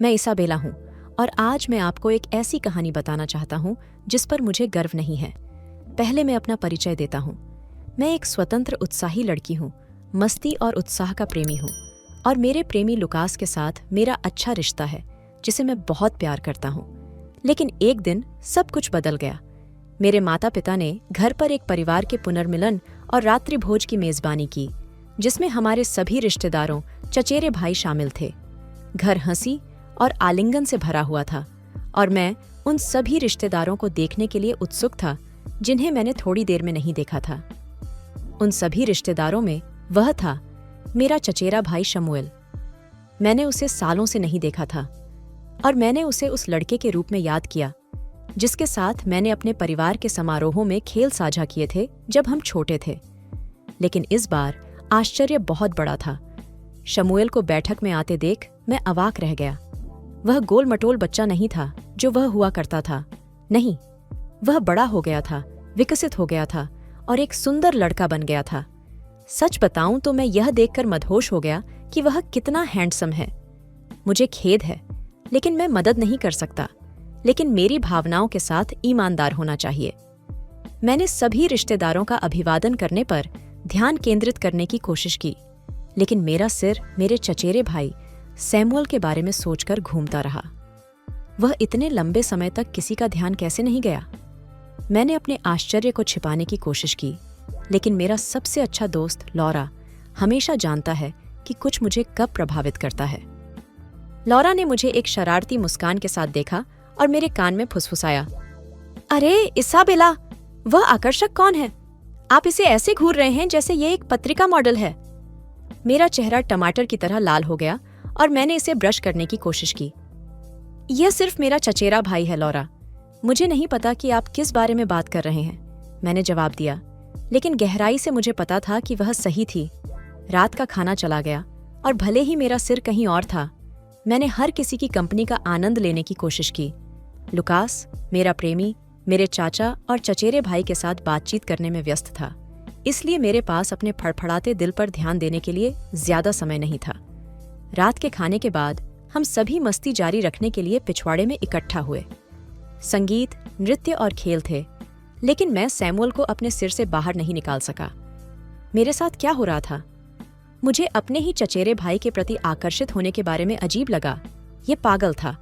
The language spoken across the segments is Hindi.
मैं इसाबेला हूँ और आज मैं आपको एक ऐसी कहानी बताना चाहता हूँ जिस पर मुझे गर्व नहीं है। पहले मैं अपना परिचय देता हूँ। मैं एक स्वतंत्र उत्साही लड़की हूँ, मस्ती और उत्साह का प्रेमी हूँ और मेरे प्रेमी लुकास के साथ मेरा अच्छा रिश्ता है जिसे मैं बहुत प्यार करता हूँ। लेकिन एक दिन सब कुछ बदल गया। मेरे माता पिता ने घर पर एक परिवार के पुनर्मिलन और रात्रि भोज की मेजबानी की जिसमें हमारे सभी रिश्तेदारों, चचेरे भाई शामिल थे। घर हंसी और आलिंगन से भरा हुआ था और मैं उन सभी रिश्तेदारों को देखने के लिए उत्सुक था जिन्हें मैंने थोड़ी देर में नहीं देखा था। उन सभी रिश्तेदारों में वह था मेरा चचेरा भाई शमूएल। मैंने उसे सालों से नहीं देखा था और मैंने उसे उस लड़के के रूप में याद किया जिसके साथ मैंने अपने परिवार के समारोहों में खेल साझा किए थे जब हम छोटे थे। लेकिन इस बार आश्चर्य बहुत बड़ा था। शमूएल को बैठक में आते देख मैं अवाक रह गया। वह गोल मटोल बच्चा नहीं था जो वह हुआ करता था। नहीं, वह बड़ा हो गया था, विकसित हो गया था और एक सुंदर लड़का बन गया था। सच बताऊं तो मैं यह देखकर मदहोश हो गया कि वह कितना हैंडसम है। मुझे खेद है, लेकिन मैं मदद नहीं कर सकता। लेकिन मेरी भावनाओं के साथ ईमानदार होना चाहिए। मैंने सभी रिश्तेदारों का अभिवादन करने पर ध्यान केंद्रित करने की कोशिश की, लेकिन मेरा सिर मेरे चचेरे भाई सैमुअल के बारे में सोचकर घूमता रहा। वह इतने लंबे समय तक किसी का ध्यान कैसे नहीं गया? मैंने अपने आश्चर्य को छिपाने की कोशिश की, लेकिन मेरा सबसे अच्छा दोस्त लौरा हमेशा जानता है कि कुछ मुझे कब प्रभावित करता है। लौरा ने मुझे एक शरारती मुस्कान के साथ देखा और मेरे कान में फुसफुसाया, अरे इसाबेला, वह आकर्षक कौन है? आप इसे ऐसे घूर रहे हैं जैसे ये एक पत्रिका मॉडल है। मेरा चेहरा टमाटर की तरह लाल हो गया और मैंने इसे ब्रश करने की कोशिश की। यह सिर्फ मेरा चचेरा भाई है लौरा। मुझे नहीं पता कि आप किस बारे में बात कर रहे हैं, मैंने जवाब दिया। लेकिन गहराई से मुझे पता था कि वह सही थी। रात का खाना चला गया और भले ही मेरा सिर कहीं और था, मैंने हर किसी की कंपनी का आनंद लेने की कोशिश की। लुकास, मेरा प्रेमी, मेरे चाचा और चचेरे भाई के साथ बातचीत करने में व्यस्त था, इसलिए मेरे पास अपने फड़फड़ाते दिल पर ध्यान देने के लिए ज्यादा समय नहीं था। रात के खाने के बाद हम सभी मस्ती जारी रखने के लिए पिछवाड़े में इकट्ठा हुए। संगीत, नृत्य और खेल थे, लेकिन मैं सैमुअल को अपने सिर से बाहर नहीं निकाल सका। मेरे साथ क्या हो रहा था? मुझे अपने ही चचेरे भाई के प्रति आकर्षित होने के बारे में अजीब लगा। ये पागल था।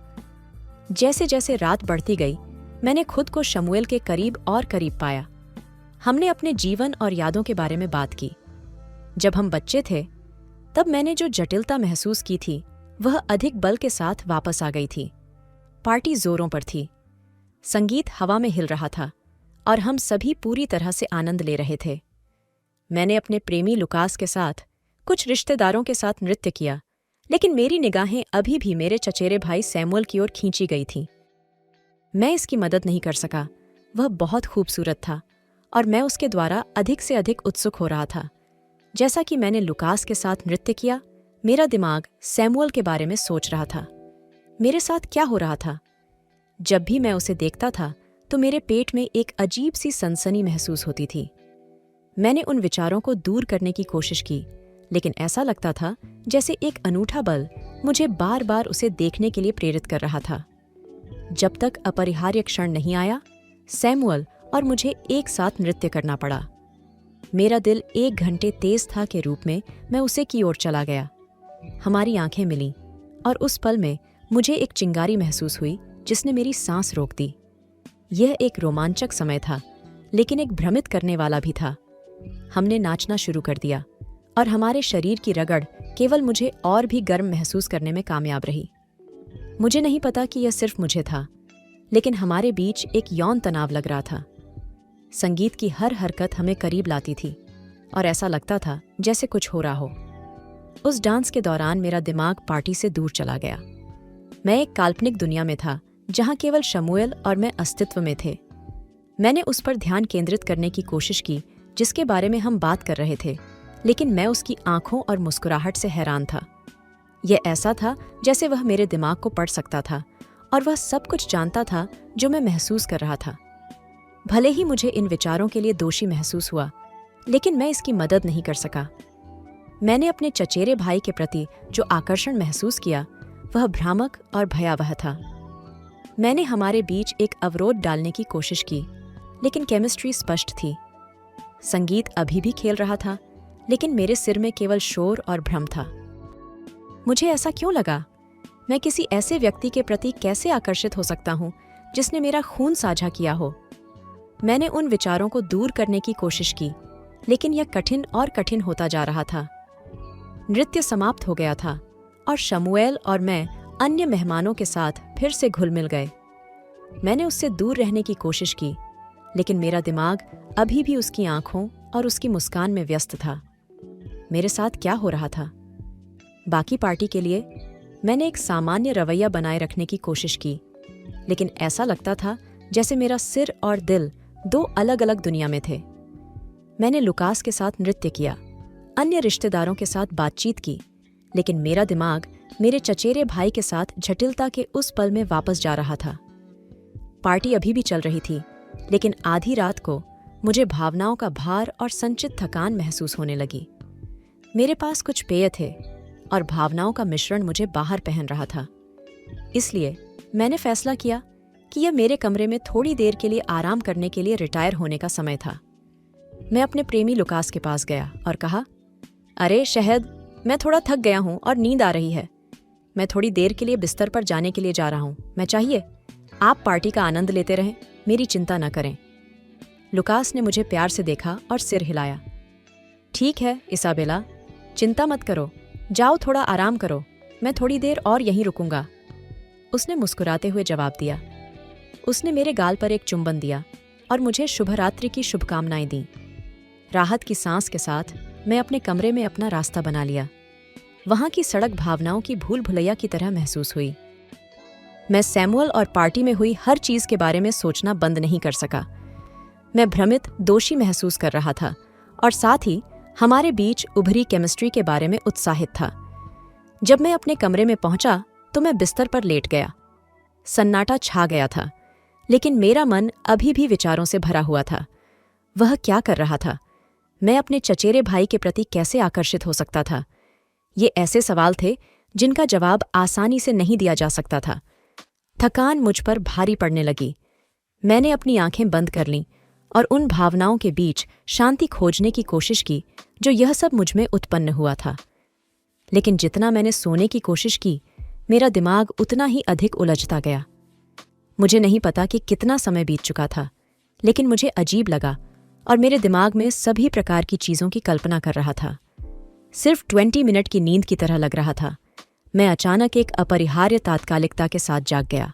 जैसे जैसे रात बढ़ती गई, मैंने खुद को शमूएल के करीब और करीब पाया। हमने अपने जीवन और यादों के बारे में बात की। जब हम बच्चे थे, तब मैंने जो जटिलता महसूस की थी वह अधिक बल के साथ वापस आ गई थी। पार्टी जोरों पर थी, संगीत हवा में हिल रहा था और हम सभी पूरी तरह से आनंद ले रहे थे। मैंने अपने प्रेमी लुकास के साथ कुछ रिश्तेदारों के साथ नृत्य किया, लेकिन मेरी निगाहें अभी भी मेरे चचेरे भाई सैमुअल की ओर खींची गई थीं। मैं इसकी मदद नहीं कर सका। वह बहुत खूबसूरत था और मैं उसके द्वारा अधिक से अधिक उत्सुक हो रहा था। जैसा कि मैंने लुकास के साथ नृत्य किया, मेरा दिमाग सैमुअल के बारे में सोच रहा था। मेरे साथ क्या हो रहा था? जब भी मैं उसे देखता था तो मेरे पेट में एक अजीब सी सनसनी महसूस होती थी। मैंने उन विचारों को दूर करने की कोशिश की, लेकिन ऐसा लगता था जैसे एक अनूठा बल मुझे बार बार उसे देखने के लिए प्रेरित कर रहा था। जब तक अपरिहार्य क्षण नहीं आया, सैमुअल और मुझे एक साथ नृत्य करना पड़ा। मेरा दिल 1 घंटे तेज था के रूप में मैं उसे की ओर चला गया। हमारी आंखें मिलीं और उस पल में मुझे एक चिंगारी महसूस हुई जिसने मेरी सांस रोक दी। यह एक रोमांचक समय था, लेकिन एक भ्रमित करने वाला भी था। हमने नाचना शुरू कर दिया और हमारे शरीर की रगड़ केवल मुझे और भी गर्म महसूस करने में कामयाब रही। मुझे नहीं पता कि यह सिर्फ मुझे था, लेकिन हमारे बीच एक यौन तनाव लग रहा था। संगीत की हर हरकत हमें करीब लाती थी और ऐसा लगता था जैसे कुछ हो रहा हो। उस डांस के दौरान मेरा दिमाग पार्टी से दूर चला गया। मैं एक काल्पनिक दुनिया में था जहां केवल शमूएल और मैं अस्तित्व में थे। मैंने उस पर ध्यान केंद्रित करने की कोशिश की जिसके बारे में हम बात कर रहे थे, लेकिन मैं उसकी आंखों और मुस्कुराहट से हैरान था। यह ऐसा था जैसे वह मेरे दिमाग को पढ़ सकता था और वह सब कुछ जानता था जो मैं महसूस कर रहा था। भले ही मुझे इन विचारों के लिए दोषी महसूस हुआ, लेकिन मैं इसकी मदद नहीं कर सका। मैंने अपने चचेरे भाई के प्रति जो आकर्षण महसूस किया वह भ्रामक और भयावह था। मैंने हमारे बीच एक अवरोध डालने की कोशिश की, लेकिन केमिस्ट्री स्पष्ट थी। संगीत अभी भी खेल रहा था, लेकिन मेरे सिर में केवल शोर और भ्रम था। मुझे ऐसा क्यों लगा? मैं किसी ऐसे व्यक्ति के प्रति कैसे आकर्षित हो सकता हूँ जिसने मेरा खून साझा किया हो? मैंने उन विचारों को दूर करने की कोशिश की, लेकिन यह कठिन और कठिन होता जा रहा था। नृत्य समाप्त हो गया था और शमूएल और मैं अन्य मेहमानों के साथ फिर से घुल मिल गए। मैंने उससे दूर रहने की कोशिश की, लेकिन मेरा दिमाग अभी भी उसकी आंखों और उसकी मुस्कान में व्यस्त था। मेरे साथ क्या हो रहा था? बाकी पार्टी के लिए मैंने एक सामान्य रवैया बनाए रखने की कोशिश की, लेकिन ऐसा लगता था जैसे मेरा सिर और दिल दो अलग अलग दुनिया में थे। मैंने लुकास के साथ नृत्य किया, अन्य रिश्तेदारों के साथ बातचीत की, लेकिन मेरा दिमाग मेरे चचेरे भाई के साथ जटिलता के उस पल में वापस जा रहा था। पार्टी अभी भी चल रही थी, लेकिन आधी रात को मुझे भावनाओं का भार और संचित थकान महसूस होने लगी। मेरे पास कुछ पेय थे और भावनाओं का मिश्रण मुझे बाहर पहन रहा था। इसलिए मैंने फैसला किया कि यह मेरे कमरे में थोड़ी देर के लिए आराम करने के लिए रिटायर होने का समय था। मैं अपने प्रेमी लुकास के पास गया और कहा, अरे शहद, मैं थोड़ा थक गया हूं और नींद आ रही है। मैं थोड़ी देर के लिए बिस्तर पर जाने के लिए जा रहा हूं। मैं चाहिए आप पार्टी का आनंद लेते रहें, मेरी चिंता न करें। लुकास ने मुझे प्यार से देखा और सिर हिलाया। ठीक है इसाबेला, चिंता मत करो, जाओ थोड़ा आराम करो, मैं थोड़ी देर और यहीं रुकूंगा। उसने मुस्कुराते हुए जवाब दिया। उसने मेरे गाल पर एक चुंबन दिया और मुझे शुभरात्रि की शुभकामनाएं दी। राहत की सांस के साथ मैं अपने कमरे में अपना रास्ता बना लिया। वहां की सड़क भावनाओं की भूल भुलैया की तरह महसूस हुई। मैं सैमुअल और पार्टी में हुई हर चीज के बारे में सोचना बंद नहीं कर सका। मैं भ्रमित, दोषी महसूस कर रहा था और साथ ही हमारे बीच उभरी केमिस्ट्री के बारे में उत्साहित था। जब मैं अपने कमरे में पहुंचा तो मैं बिस्तर पर लेट गया। सन्नाटा छा गया था, लेकिन मेरा मन अभी भी विचारों से भरा हुआ था। वह क्या कर रहा था? मैं अपने चचेरे भाई के प्रति कैसे आकर्षित हो सकता था? ये ऐसे सवाल थे जिनका जवाब आसानी से नहीं दिया जा सकता था। थकान मुझ पर भारी पड़ने लगी। मैंने अपनी आंखें बंद कर लीं और उन भावनाओं के बीच शांति खोजने की कोशिश की जो यह सब मुझ में उत्पन्न हुआ था। लेकिन जितना मैंने सोने की कोशिश की, मेरा दिमाग उतना ही अधिक उलझता गया। मुझे नहीं पता कि कितना समय बीत चुका था, लेकिन मुझे अजीब लगा और मेरे दिमाग में सभी प्रकार की चीज़ों की कल्पना कर रहा था। सिर्फ 20 मिनट की नींद की तरह लग रहा था। मैं अचानक एक अपरिहार्य तात्कालिकता के साथ जाग गया।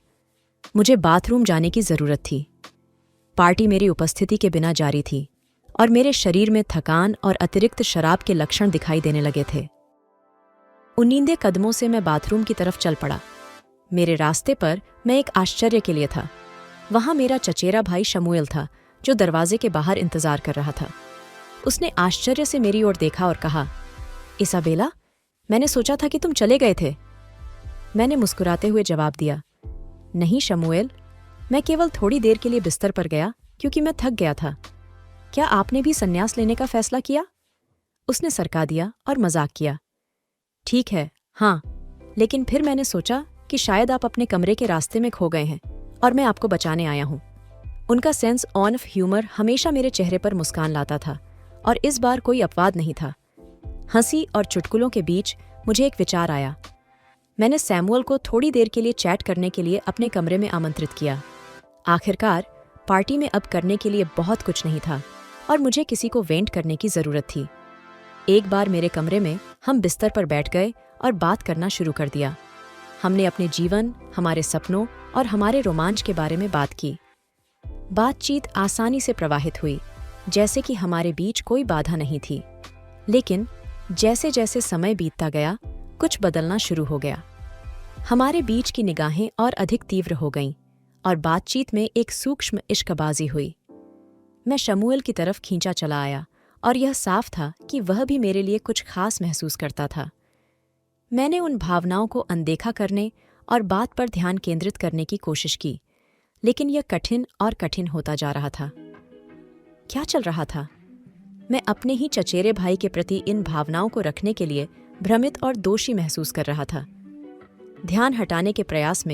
मुझे बाथरूम जाने की जरूरत थी। पार्टी मेरी उपस्थिति के बिना जारी थी और मेरे शरीर में थकान और अतिरिक्त शराब के लक्षण दिखाई देने लगे थे। उन्नींदे कदमों से मैं बाथरूम की तरफ चल पड़ा। मेरे रास्ते पर मैं एक आश्चर्य के लिए था। वहां मेरा चचेरा भाई शमूएल था, जो दरवाजे के बाहर इंतजार कर रहा था। उसने आश्चर्य से मेरी ओर देखा और कहा, इसाबेला, मैंने सोचा था कि तुम चले गए थे। मैंने मुस्कुराते हुए जवाब दिया, नहीं शमूएल, मैं केवल थोड़ी देर के लिए बिस्तर पर गया क्योंकि मैं थक गया था। क्या आपने भी संन्यास लेने का फैसला किया? उसने सरका दिया और मजाक किया। ठीक है, हाँ, लेकिन फिर मैंने सोचा कि शायद आप अपने कमरे के रास्ते में खो गए हैं और मैं आपको बचाने आया हूं। उनका सेंस ऑन ऑफ ह्यूमर हमेशा मेरे चेहरे पर मुस्कान लाता था और इस बार कोई अपवाद नहीं था। हंसी और चुटकुलों के बीच मुझे एक विचार आया। मैंने सैमुअल को थोड़ी देर के लिए चैट करने के लिए अपने कमरे में आमंत्रित किया। आखिरकार पार्टी में अब करने के लिए बहुत कुछ नहीं था और मुझे किसी को वेंट करने की जरूरत थी। एक बार मेरे कमरे में हम बिस्तर पर बैठ गए और बात करना शुरू कर दिया। हमने अपने जीवन, हमारे सपनों और हमारे रोमांच के बारे में बात की। बातचीत आसानी से प्रवाहित हुई, जैसे कि हमारे बीच कोई बाधा नहीं थी। लेकिन जैसे जैसे समय बीतता गया, कुछ बदलना शुरू हो गया। हमारे बीच की निगाहें और अधिक तीव्र हो गईं और बातचीत में एक सूक्ष्म इश्कबाजी हुई। मैं शमूएल की तरफ खींचा चला आया और यह साफ था कि वह भी मेरे लिए कुछ खास महसूस करता था। मैंने उन भावनाओं को अनदेखा करने और बात पर ध्यान केंद्रित करने की कोशिश की, लेकिन यह कठिन और कठिन होता जा रहा था। क्या चल रहा था? मैं अपने ही चचेरे भाई के प्रति इन भावनाओं को रखने के लिए भ्रमित और दोषी महसूस कर रहा था। ध्यान हटाने के प्रयास में